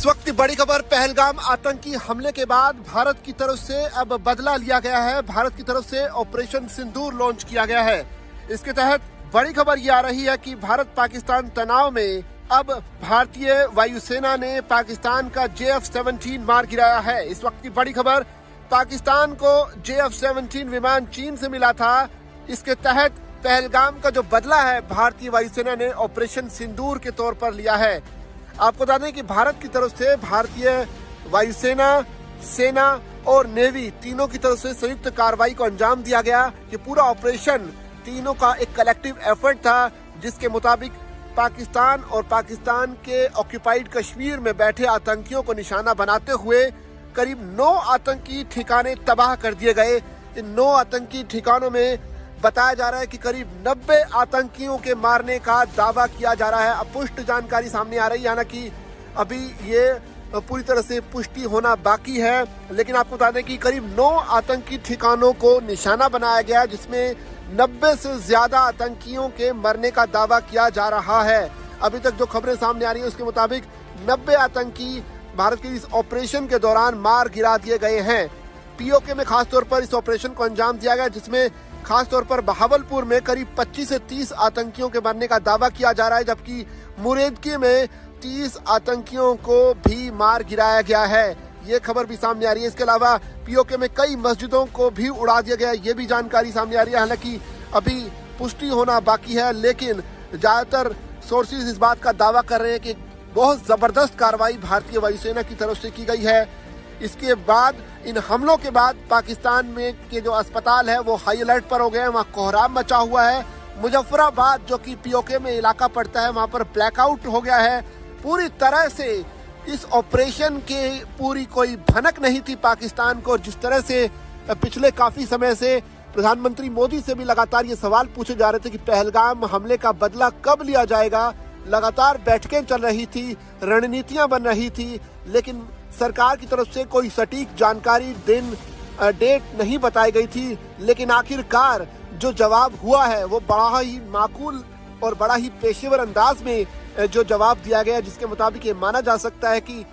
इस वक्त की बड़ी खबर, पहलगाम आतंकी हमले के बाद भारत की तरफ से अब बदला लिया गया है। भारत की तरफ से ऑपरेशन सिंदूर लॉन्च किया गया है। इसके तहत बड़ी खबर ये आ रही है कि भारत पाकिस्तान तनाव में अब भारतीय वायुसेना ने पाकिस्तान का JF-17 मार गिराया है। इस वक्त की बड़ी खबर, पाकिस्तान को JF-17 विमान चीन से मिला था। इसके तहत पहलगाम का जो बदला है भारतीय वायुसेना ने ऑपरेशन सिंदूर के तौर पर लिया है। आपको बता दें कि भारत की तरफ से भारतीय वायुसेना, सेना और नेवी तीनों की तरफ से संयुक्त कार्रवाई को अंजाम दिया गया। ये पूरा ऑपरेशन तीनों का एक कलेक्टिव एफर्ट था, जिसके मुताबिक पाकिस्तान और पाकिस्तान के ऑक्यूपाइड कश्मीर में बैठे आतंकियों को निशाना बनाते हुए करीब 9 आतंकी ठिकाने तबाह कर दिए गए। इन 9 आतंकी ठिकानों में बताया जा रहा है कि करीब 90 आतंकियों के मारने का दावा किया जा रहा है। अब पुष्ट जानकारी सामने आ रही है, हालांकि अभी ये पूरी तरह से पुष्टि होना बाकी है, लेकिन आपको बता दें कि करीब 9 आतंकी ठिकानों को निशाना बनाया गया, जिसमें 90 से ज्यादा आतंकियों के मरने का दावा किया जा रहा है। अभी तक जो खबरें सामने आ रही है उसके मुताबिक 90 आतंकी भारत के इस ऑपरेशन के दौरान मार गिरा दिए गए हैं। POK में खासतौर पर इस ऑपरेशन को अंजाम दिया गया, जिसमें खासतौर पर बहावलपुर में करीब 25 से 30 आतंकियों के मरने का दावा किया जा रहा है, जबकि मुरेदकी में 30 आतंकियों को भी मार गिराया गया है। ये खबर भी सामने आ रही है। इसके अलावा POK में कई मस्जिदों को भी उड़ा दिया गया, ये भी जानकारी सामने आ रही है। हालांकि अभी पुष्टि होना बाकी है, लेकिन ज्यादातर सोर्सेज इस बात का दावा कर रहे हैं कि बहुत जबरदस्त कार्रवाई भारतीय वायुसेना की तरफ से की गई है। इसके बाद, इन हमलों के बाद पाकिस्तान में के जो अस्पताल है वो हाई अलर्ट पर हो गए हैं। वहाँ कोहराम मचा हुआ है। मुजफ्फराबाद जो कि POK में इलाका पड़ता है, वहाँ पर ब्लैकआउट हो गया है। पूरी तरह से इस ऑपरेशन के पूरी कोई भनक नहीं थी पाकिस्तान को। जिस तरह से पिछले काफी समय से प्रधानमंत्री मोदी से भी लगातार ये सवाल पूछे जा रहे थे कि पहलगाम हमले का बदला कब लिया जाएगा, लगातार बैठकें चल रही थी, रणनीतियां बन रही थी, लेकिन सरकार की तरफ से कोई सटीक जानकारी, दिन, डेट नहीं बताई गई थी। लेकिन आखिरकार जो जवाब हुआ है वो बड़ा ही माकूल और बड़ा ही पेशेवर अंदाज में जो जवाब दिया गया, जिसके मुताबिक ये माना जा सकता है कि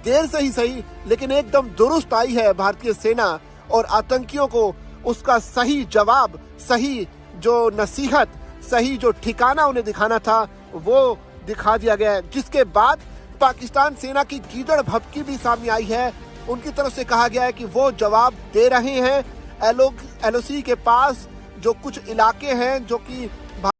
देर से ही सही लेकिन एकदम दुरुस्त आई है भारतीय सेना, और आतंकियों को उसका सही जवाब, सही जो नसीहत, सही जो ठिकाना उन्हें दिखाना था वो दिखा दिया गया है। जिसके बाद पाकिस्तान सेना की गीदड़ भभकी भी सामने आई है। उनकी तरफ से कहा गया है कि वो जवाब दे रहे हैं। LOC के पास जो कुछ इलाके हैं जो कि